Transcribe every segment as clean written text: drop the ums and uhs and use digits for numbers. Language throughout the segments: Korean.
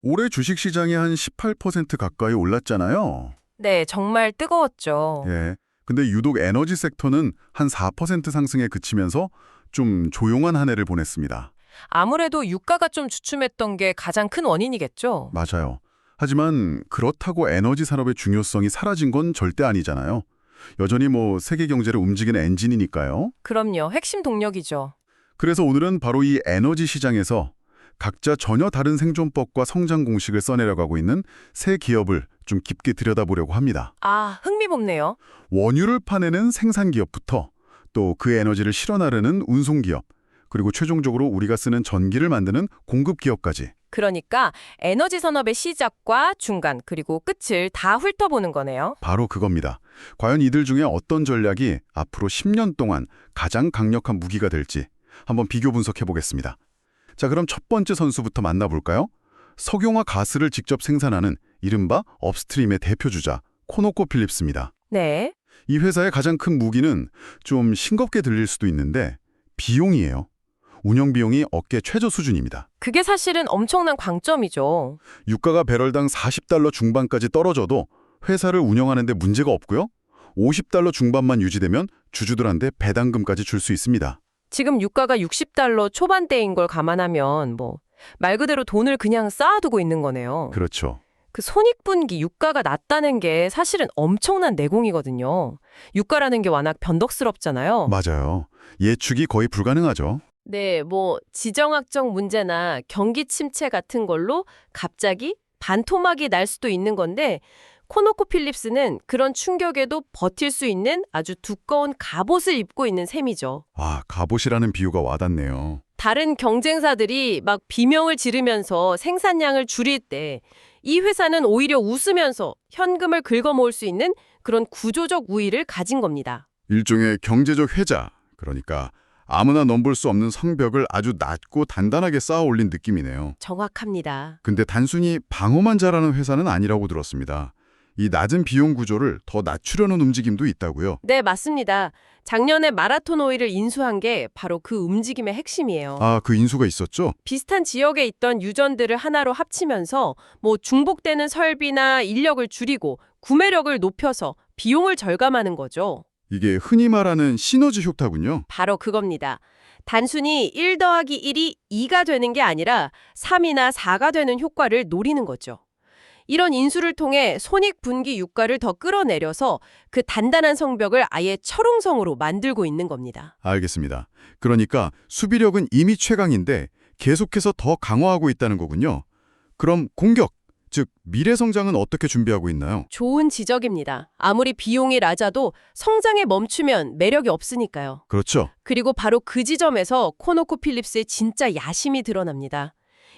올해 주식시장이 한 18% 가까이 올랐잖아요. 네, 정말 뜨거웠죠. 예. 근데 유독 에너지 섹터는 한 4% 상승에 그치면서 좀 조용한 한 해를 보냈습니다. 아무래도 유가가 좀 주춤했던 게 가장 큰 원인이겠죠. 맞아요. 하지만 그렇다고 에너지 산업의 중요성이 사라진 건 절대 아니잖아요. 여전히 세계 경제를 움직이는 엔진이니까요. 그럼요, 핵심 동력이죠. 그래서 오늘은 바로 이 에너지 시장에서 각자 전혀 다른 생존법과 성장 공식을 써내려가고 있는 새 기업을 좀 깊게 들여다보려고 합니다. 아, 흥미롭네요. 원유를 파내는 생산 기업부터 또 그 에너지를 실어 나르는 운송 기업, 그리고 최종적으로 우리가 쓰는 전기를 만드는 공급 기업까지. 그러니까 에너지 산업의 시작과 중간 그리고 끝을 다 훑어보는 거네요. 바로 그겁니다. 과연 이들 중에 어떤 전략이 앞으로 10년 동안 가장 강력한 무기가 될지 한번 비교 분석해 보겠습니다. 자, 그럼 첫 번째 선수부터 만나볼까요? 석용화 가스를 직접 생산하는 이른바 업스트림의 대표주자 코노코필립스입니다. 네, 이 회사의 가장 큰 무기는 좀 싱겁게 들릴 수도 있는데 비용이에요. 운영 비용이 업계 최저 수준입니다. 그게 사실은 엄청난 광점이죠. 유가가 배럴당 40달러 중반까지 떨어져도 회사를 운영하는 데 문제가 없고요. 50달러 중반만 유지되면 주주들한테 배당금까지 줄 수 있습니다. 지금 유가가 60달러 초반대인 걸 감안하면 말 그대로 돈을 그냥 쌓아두고 있는 거네요. 그렇죠. 그 손익분기 유가가 낮다는 게 사실은 엄청난 내공이거든요. 유가라는 게 워낙 변덕스럽잖아요. 맞아요. 예측이 거의 불가능하죠. 네, 지정학적 문제나 경기 침체 같은 걸로 갑자기 반토막이 날 수도 있는 건데 코노코필립스는 그런 충격에도 버틸 수 있는 아주 두꺼운 갑옷을 입고 있는 셈이죠. 아, 갑옷이라는 비유가 와닿네요. 다른 경쟁사들이 막 비명을 지르면서 생산량을 줄일 때 이 회사는 오히려 웃으면서 현금을 긁어모을 수 있는 그런 구조적 우위를 가진 겁니다. 일종의 경제적 회자, 그러니까 아무나 넘볼 수 없는 성벽을 아주 낮고 단단하게 쌓아 올린 느낌이네요. 정확합니다. 근데 단순히 방어만 잘하는 회사는 아니라고 들었습니다. 이 낮은 비용 구조를 더 낮추려는 움직임도 있다고요. 네, 맞습니다. 작년에 마라톤 오일을 인수한 게 바로 그 움직임의 핵심이에요. 아, 그 인수가 있었죠? 비슷한 지역에 있던 유전들을 하나로 합치면서 중복되는 설비나 인력을 줄이고 구매력을 높여서 비용을 절감하는 거죠. 이게 흔히 말하는 시너지 효과군요. 바로 그겁니다. 단순히 1 더하기 1이 2가 되는 게 아니라 3이나 4가 되는 효과를 노리는 거죠. 이런 인수를 통해 손익분기 유가를 더 끌어내려서 그 단단한 성벽을 아예 철옹성으로 만들고 있는 겁니다. 알겠습니다. 그러니까 수비력은 이미 최강인데 계속해서 더 강화하고 있다는 거군요. 그럼 공격, 즉 미래 성장은 어떻게 준비하고 있나요? 좋은 지적입니다. 아무리 비용이 낮아도 성장에 멈추면 매력이 없으니까요. 그렇죠. 그리고 바로 그 지점에서 코노코필립스의 진짜 야심이 드러납니다.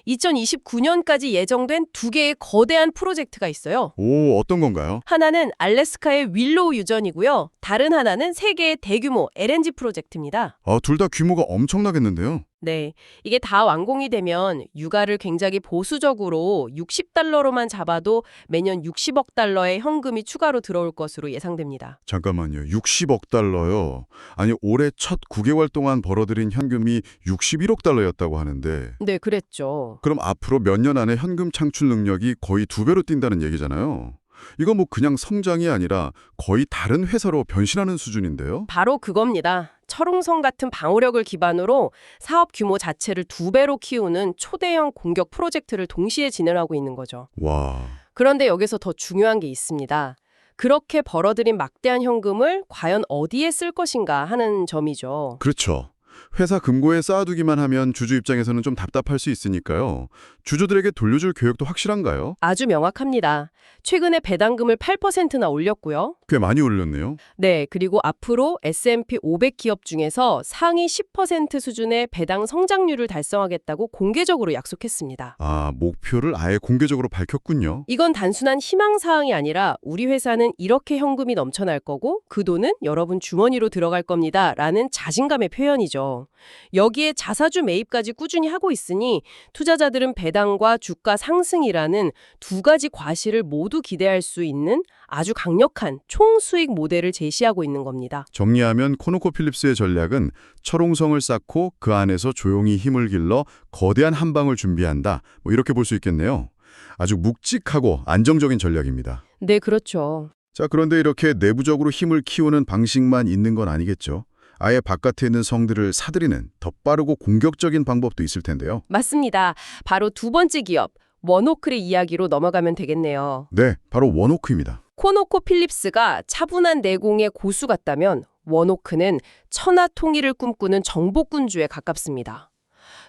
2029년까지 예정된 2개의 거대한 프로젝트가 있어요. 오, 어떤 건가요? 하나는 알래스카의 윌로우 유전이고요. 다른 하나는 세계의 대규모 LNG 프로젝트입니다. 둘 다 규모가 엄청나겠는데요. 네, 이게 다 완공이 되면 유가를 굉장히 보수적으로 60달러로만 잡아도 매년 60억 달러의 현금이 추가로 들어올 것으로 예상됩니다. 잠깐만요. 60억 달러요. 아니, 올해 첫 9개월 동안 벌어들인 현금이 61억 달러였다고 하는데 네, 그랬죠. 그럼 앞으로 몇 년 안에 현금 창출 능력이 거의 2배로 뛴다는 얘기잖아요. 이거 그냥 성장이 아니라 거의 다른 회사로 변신하는 수준인데요. 바로 그겁니다. 철옹성 같은 방어력을 기반으로 사업 규모 자체를 2배로 키우는 초대형 공격 프로젝트를 동시에 진행하고 있는 거죠. 와, 그런데 여기서 더 중요한 게 있습니다. 그렇게 벌어들인 막대한 현금을 과연 어디에 쓸 것인가 하는 점이죠. 그렇죠. 회사 금고에 쌓아두기만 하면 주주 입장에서는 좀 답답할 수 있으니까요. 주주들에게 돌려줄 계획도 확실한가요? 아주 명확합니다. 최근에 배당금을 8%나 올렸고요. 꽤 많이 올렸네요. 네, 그리고 앞으로 S&P 500 기업 중에서 상위 10% 수준의 배당 성장률을 달성하겠다고 공개적으로 약속했습니다. 아, 목표를 아예 공개적으로 밝혔군요. 이건 단순한 희망사항이 아니라 우리 회사는 이렇게 현금이 넘쳐날 거고 그 돈은 여러분 주머니로 들어갈 겁니다. 라는 자신감의 표현이죠. 여기에 자사주 매입까지 꾸준히 하고 있으니 투자자들은 배당과 주가 상승이라는 2가지 과실을 모두 기대할 수 있는 아주 강력한 총수익 모델을 제시하고 있는 겁니다. 정리하면 코노코필립스의 전략은 철옹성을 쌓고 그 안에서 조용히 힘을 길러 거대한 한방을 준비한다. 이렇게 볼 수 있겠네요. 아주 묵직하고 안정적인 전략입니다. 네, 그렇죠. 자, 그런데 이렇게 내부적으로 힘을 키우는 방식만 있는 건 아니겠죠. 아예 바깥에 있는 성들을 사들이는 더 빠르고 공격적인 방법도 있을 텐데요. 맞습니다. 바로 두 번째 기업, 원오클의 이야기로 넘어가면 되겠네요. 네, 바로 원오크입니다. 코노코 필립스가 차분한 내공의 고수 같다면 원오크는 천하 통일을 꿈꾸는 정복군주에 가깝습니다.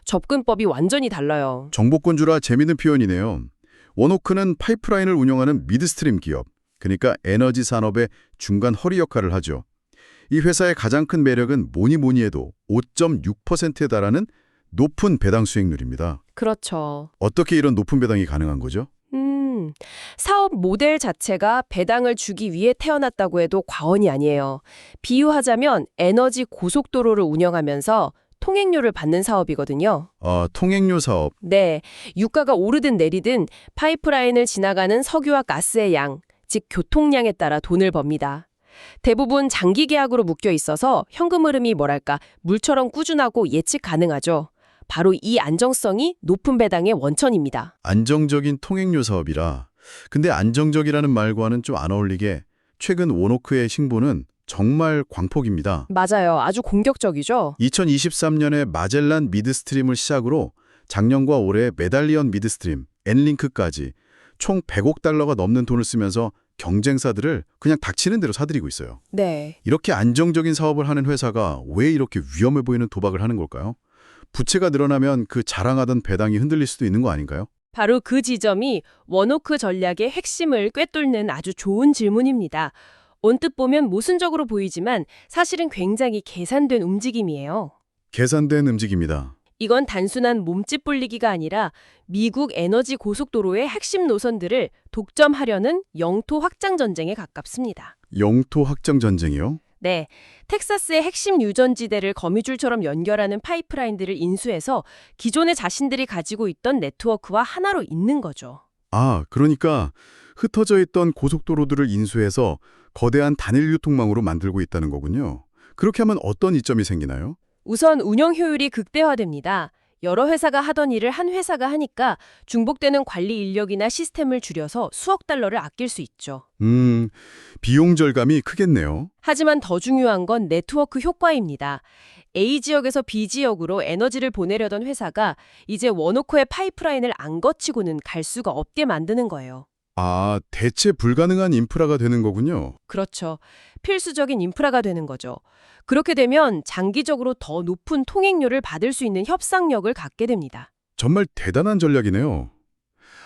접근법이 완전히 달라요. 정복군주라 재미있는 표현이네요. 원오크는 파이프라인을 운영하는 미드스트림 기업, 그러니까 에너지 산업의 중간 허리 역할을 하죠. 이 회사의 가장 큰 매력은 뭐니 해도 5.6%에 달하는 높은 배당 수익률입니다. 그렇죠. 어떻게 이런 높은 배당이 가능한 거죠? 사업 모델 자체가 배당을 주기 위해 태어났다고 해도 과언이 아니에요. 비유하자면 에너지 고속도로를 운영하면서 통행료를 받는 사업이거든요. 통행료 사업. 네, 유가가 오르든 내리든 파이프라인을 지나가는 석유와 가스의 양, 즉 교통량에 따라 돈을 법니다. 대부분 장기 계약으로 묶여 있어서 현금 흐름이 뭐랄까 물처럼 꾸준하고 예측 가능하죠. 바로 이 안정성이 높은 배당의 원천입니다. 안정적인 통행료 사업이라. 근데 안정적이라는 말과는 좀 안 어울리게 최근 원오크의 신보는 정말 광폭입니다. 맞아요. 아주 공격적이죠. 2023년에 마젤란 미드스트림을 시작으로 작년과 올해 메달리언 미드스트림, 엔링크까지 총 100억 달러가 넘는 돈을 쓰면서 경쟁사들을 그냥 닥치는 대로 사들이고 있어요. 네. 이렇게 안정적인 사업을 하는 회사가 왜 이렇게 위험해 보이는 도박을 하는 걸까요? 부채가 늘어나면 그 자랑하던 배당이 흔들릴 수도 있는 거 아닌가요? 바로 그 지점이 원오크 전략의 핵심을 꿰뚫는 아주 좋은 질문입니다. 언뜻 보면 모순적으로 보이지만 사실은 굉장히 계산된 움직임이에요. 계산된 움직임이다. 이건 단순한 몸집 불리기가 아니라 미국 에너지 고속도로의 핵심 노선들을 독점하려는 영토 확장 전쟁에 가깝습니다. 영토 확장 전쟁이요? 네, 텍사스의 핵심 유전지대를 거미줄처럼 연결하는 파이프라인들을 인수해서 기존에 자신들이 가지고 있던 네트워크와 하나로 잇는 거죠. 그러니까 흩어져 있던 고속도로들을 인수해서 거대한 단일 유통망으로 만들고 있다는 거군요. 그렇게 하면 어떤 이점이 생기나요? 우선 운영 효율이 극대화됩니다. 여러 회사가 하던 일을 한 회사가 하니까 중복되는 관리 인력이나 시스템을 줄여서 수억 달러를 아낄 수 있죠. 비용 절감이 크겠네요. 하지만 더 중요한 건 네트워크 효과입니다. A 지역에서 B 지역으로 에너지를 보내려던 회사가 이제 원오크의 파이프라인을 안 거치고는 갈 수가 없게 만드는 거예요. 대체 불가능한 인프라가 되는 거군요. 그렇죠. 필수적인 인프라가 되는 거죠. 그렇게 되면 장기적으로 더 높은 통행료를 받을 수 있는 협상력을 갖게 됩니다. 정말 대단한 전략이네요.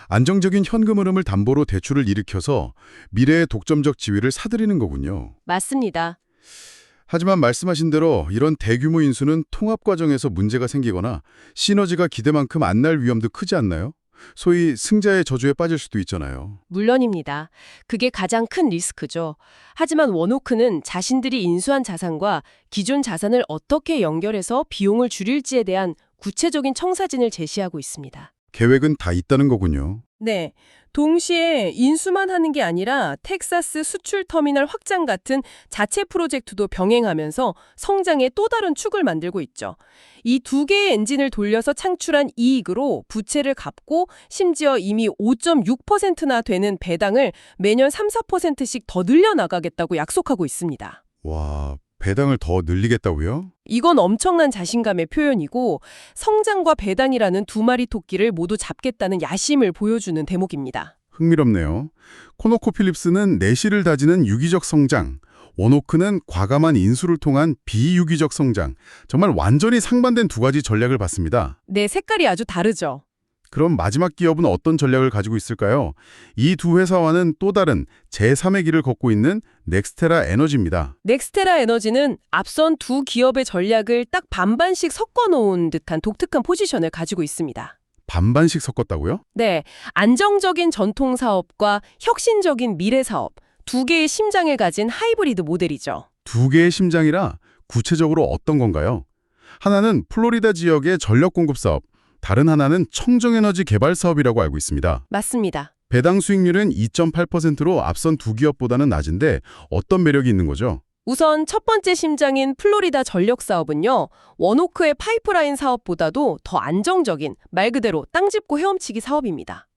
안정적인 현금 흐름을 담보로 대출을 일으켜서 미래의 독점적 지위를 사들이는 거군요. 맞습니다. 하지만 말씀하신 대로 이런 대규모 인수는 통합 과정에서 문제가 생기거나 시너지가 기대만큼 안 날 위험도 크지 않나요? 소위 승자의 저주에 빠질 수도 있잖아요. 물론입니다. 그게 가장 큰 리스크죠. 하지만 원오크는 자신들이 인수한 자산과 기존 자산을 어떻게 연결해서 비용을 줄일지에 대한 구체적인 청사진을 제시하고 있습니다. 계획은 다 있다는 거군요. 네. 동시에 인수만 하는 게 아니라 텍사스 수출 터미널 확장 같은 자체 프로젝트도 병행하면서 성장의 또 다른 축을 만들고 있죠. 이 두 개의 엔진을 돌려서 창출한 이익으로 부채를 갚고 심지어 이미 5.6%나 되는 배당을 매년 3~4%씩 더 늘려나가겠다고 약속하고 있습니다. 와, 배당을 더 늘리겠다고요? 이건 엄청난 자신감의 표현이고 성장과 배당이라는 두 마리 토끼를 모두 잡겠다는 야심을 보여주는 대목입니다. 흥미롭네요. 코노코 필립스는 내실을 다지는 유기적 성장, 원오크는 과감한 인수를 통한 비유기적 성장, 정말 완전히 상반된 두 가지 전략을 봤습니다. 네, 색깔이 아주 다르죠. 그럼 마지막 기업은 어떤 전략을 가지고 있을까요? 이 두 회사와는 또 다른 제3의 길을 걷고 있는 넥스테라 에너지입니다. 넥스테라 에너지는 앞선 두 기업의 전략을 딱 반반씩 섞어놓은 듯한 독특한 포지션을 가지고 있습니다. 반반씩 섞었다고요? 네, 안정적인 전통 사업과 혁신적인 미래 사업, 두 개의 심장을 가진 하이브리드 모델이죠. 두 개의 심장이라 구체적으로 어떤 건가요? 하나는 플로리다 지역의 전력 공급 사업, 다른 하나는 청정에너지 개발 사업이라고 알고 있습니다. 맞습니다. 배당 수익률은 2.8%로 앞선 두 기업보다는 낮은데 어떤 매력이 있는 거죠? 우선 첫 번째 심장인 플로리다 전력 사업은요. 원오크의 파이프라인 사업보다도 더 안정적인 말 그대로 땅 짚고 헤엄치기 사업입니다.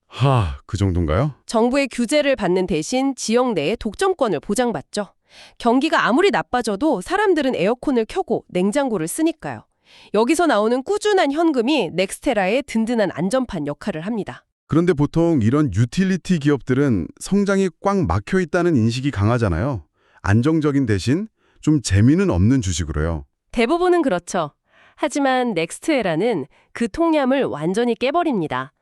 그 정도인가요? 정부의 규제를 받는 대신 지역 내의 독점권을 보장받죠. 경기가 아무리 나빠져도 사람들은 에어컨을 켜고 냉장고를 쓰니까요. 여기서 나오는 꾸준한 현금이 넥스테라의 든든한 안전판 역할을 합니다. 그런데 보통 이런 유틸리티 기업들은 성장이 꽉 막혀 있다는 인식이 강하잖아요. 안정적인 대신 좀 재미는 없는 주식으로요. 대부분은 그렇죠. 하지만 넥스트에라는 그 통념을 완전히 깨버립니다.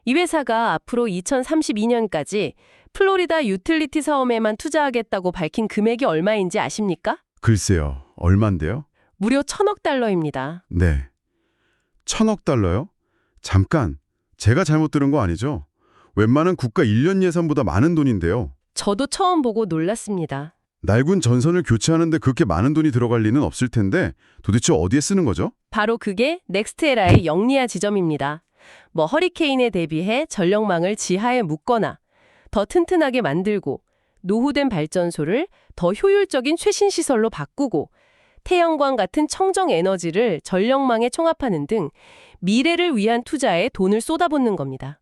이 회사가 앞으로 2032년까지 플로리다 유틸리티 사업에만 투자하겠다고 밝힌 금액이 얼마인지 아십니까? 글쎄요. 얼만데요? 무려 1,000억 달러입니다. 네. 1,000억 달러요? 잠깐, 제가 잘못 들은 거 아니죠? 웬만한 국가 1년 예산보다 많은 돈인데요. 저도 처음 보고 놀랐습니다. 낡은 전선을 교체하는데 그렇게 많은 돈이 들어갈 리는 없을 텐데 도대체 어디에 쓰는 거죠? 바로 그게 넥스트에라의 영리한 지점입니다. 허리케인에 대비해 전력망을 지하에 묻거나 더 튼튼하게 만들고 노후된 발전소를 더 효율적인 최신 시설로 바꾸고 태양광 같은 청정 에너지를 전력망에 총합하는 등 미래를 위한 투자에 돈을 쏟아붓는 겁니다.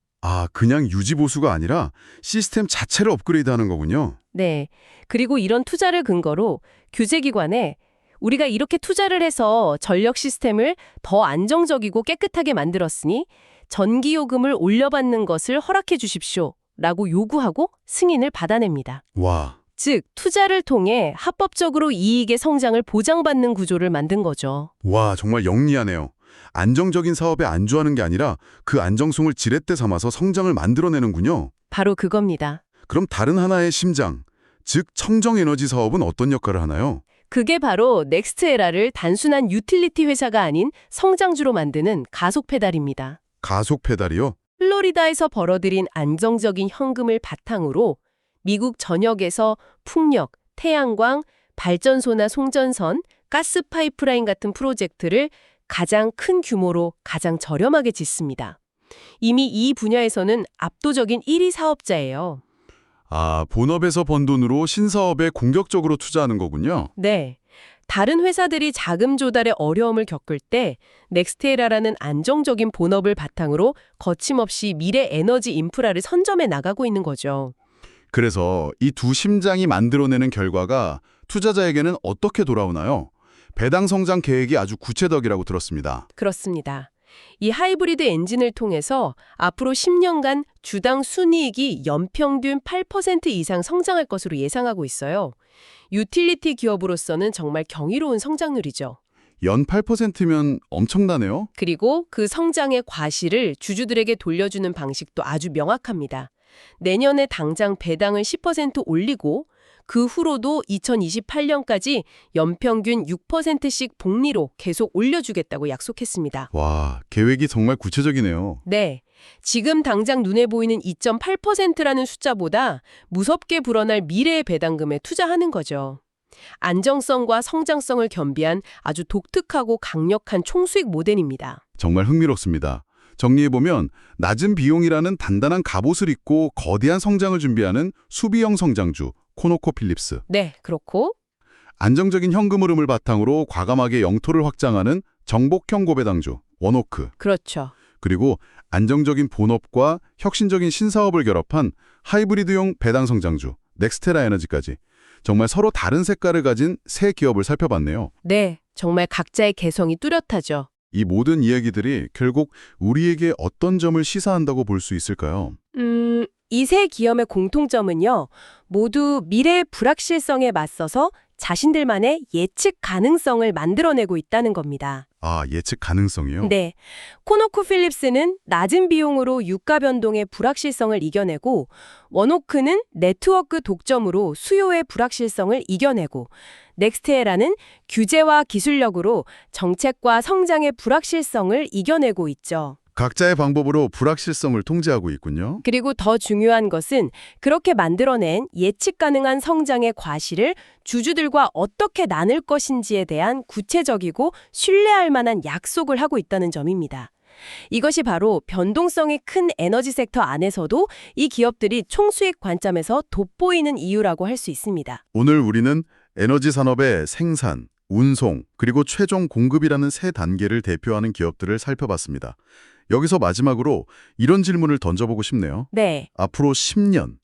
그냥 유지 보수가 아니라 시스템 자체를 업그레이드하는 거군요. 네. 그리고 이런 투자를 근거로 규제기관에 우리가 이렇게 투자를 해서 전력 시스템을 더 안정적이고 깨끗하게 만들었으니 전기요금을 올려받는 것을 허락해 주십시오 라고 요구하고 승인을 받아냅니다. 와, 즉, 투자를 통해 합법적으로 이익의 성장을 보장받는 구조를 만든 거죠. 정말 영리하네요. 안정적인 사업에 안주하는 게 아니라 그 안정성을 지렛대 삼아서 성장을 만들어내는군요. 바로 그겁니다. 그럼 다른 하나의 심장, 즉 청정에너지 사업은 어떤 역할을 하나요? 그게 바로 넥스트에라를 단순한 유틸리티 회사가 아닌 성장주로 만드는 가속 페달입니다. 가속 페달이요? 플로리다에서 벌어들인 안정적인 현금을 바탕으로 미국 전역에서 풍력, 태양광, 발전소나 송전선, 가스 파이프라인 같은 프로젝트를 가장 큰 규모로 가장 저렴하게 짓습니다. 이미 이 분야에서는 압도적인 1위 사업자예요. 본업에서 번 돈으로 신사업에 공격적으로 투자하는 거군요. 네. 다른 회사들이 자금 조달에 어려움을 겪을 때 넥스테라라는 안정적인 본업을 바탕으로 거침없이 미래 에너지 인프라를 선점해 나가고 있는 거죠. 그래서 이 두 심장이 만들어내는 결과가 투자자에게는 어떻게 돌아오나요? 배당 성장 계획이 아주 구체적이라고 들었습니다. 그렇습니다. 이 하이브리드 엔진을 통해서 앞으로 10년간 주당 순이익이 연평균 8% 이상 성장할 것으로 예상하고 있어요. 유틸리티 기업으로서는 정말 경이로운 성장률이죠. 연 8%면 엄청나네요. 그리고 그 성장의 과실을 주주들에게 돌려주는 방식도 아주 명확합니다. 내년에 당장 배당을 10% 올리고 그 후로도 2028년까지 연평균 6%씩 복리로 계속 올려주겠다고 약속했습니다. 계획이 정말 구체적이네요. 네. 지금 당장 눈에 보이는 2.8%라는 숫자보다 무섭게 불어날 미래의 배당금에 투자하는 거죠. 안정성과 성장성을 겸비한 아주 독특하고 강력한 총수익 모델입니다. 정말 흥미롭습니다. 정리해보면 낮은 비용이라는 단단한 갑옷을 입고 거대한 성장을 준비하는 수비형 성장주, 코노코필립스. 네, 그렇고 안정적인 현금 흐름을 바탕으로 과감하게 영토를 확장하는 정복형 고배당주, 원오크. 그렇죠. 그리고 안정적인 본업과 혁신적인 신사업을 결합한 하이브리드용 배당 성장주, 넥스테라 에너지까지 정말 서로 다른 색깔을 가진 세 기업을 살펴봤네요. 네, 정말 각자의 개성이 뚜렷하죠. 이 모든 이야기들이 결국 우리에게 어떤 점을 시사한다고 볼 수 있을까요? 이 세 기업의 공통점은요. 모두 미래의 불확실성에 맞서서 자신들만의 예측 가능성을 만들어내고 있다는 겁니다. 예측 가능성이요? 네. 코노코필립스는 낮은 비용으로 유가 변동의 불확실성을 이겨내고 원오크는 네트워크 독점으로 수요의 불확실성을 이겨내고 넥스테라는 규제와 기술력으로 정책과 성장의 불확실성을 이겨내고 있죠. 각자의 방법으로 불확실성을 통제하고 있군요. 그리고 더 중요한 것은 그렇게 만들어낸 예측 가능한 성장의 과실을 주주들과 어떻게 나눌 것인지에 대한 구체적이고 신뢰할 만한 약속을 하고 있다는 점입니다. 이것이 바로 변동성이 큰 에너지 섹터 안에서도 이 기업들이 총수익 관점에서 돋보이는 이유라고 할 수 있습니다. 오늘 우리는 에너지 산업의 생산, 운송, 그리고 최종 공급이라는 세 단계를 대표하는 기업들을 살펴봤습니다. 여기서 마지막으로 이런 질문을 던져보고 싶네요. 네. 앞으로 10년,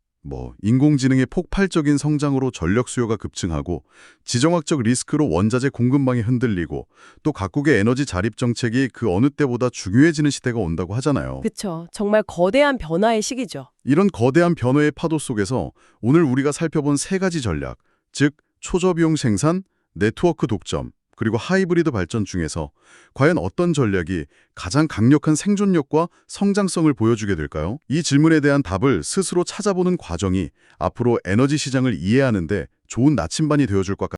인공지능의 폭발적인 성장으로 전력 수요가 급증하고 지정학적 리스크로 원자재 공급망이 흔들리고 또 각국의 에너지 자립 정책이 그 어느 때보다 중요해지는 시대가 온다고 하잖아요. 그쵸. 정말 거대한 변화의 시기죠. 이런 거대한 변화의 파도 속에서 오늘 우리가 살펴본 세 가지 전략, 즉 초저비용 생산, 네트워크 독점, 그리고 하이브리드 발전 중에서 과연 어떤 전략이 가장 강력한 생존력과 성장성을 보여주게 될까요? 이 질문에 대한 답을 스스로 찾아보는 과정이 앞으로 에너지 시장을 이해하는 데 좋은 나침반이 되어줄 것 같습니다.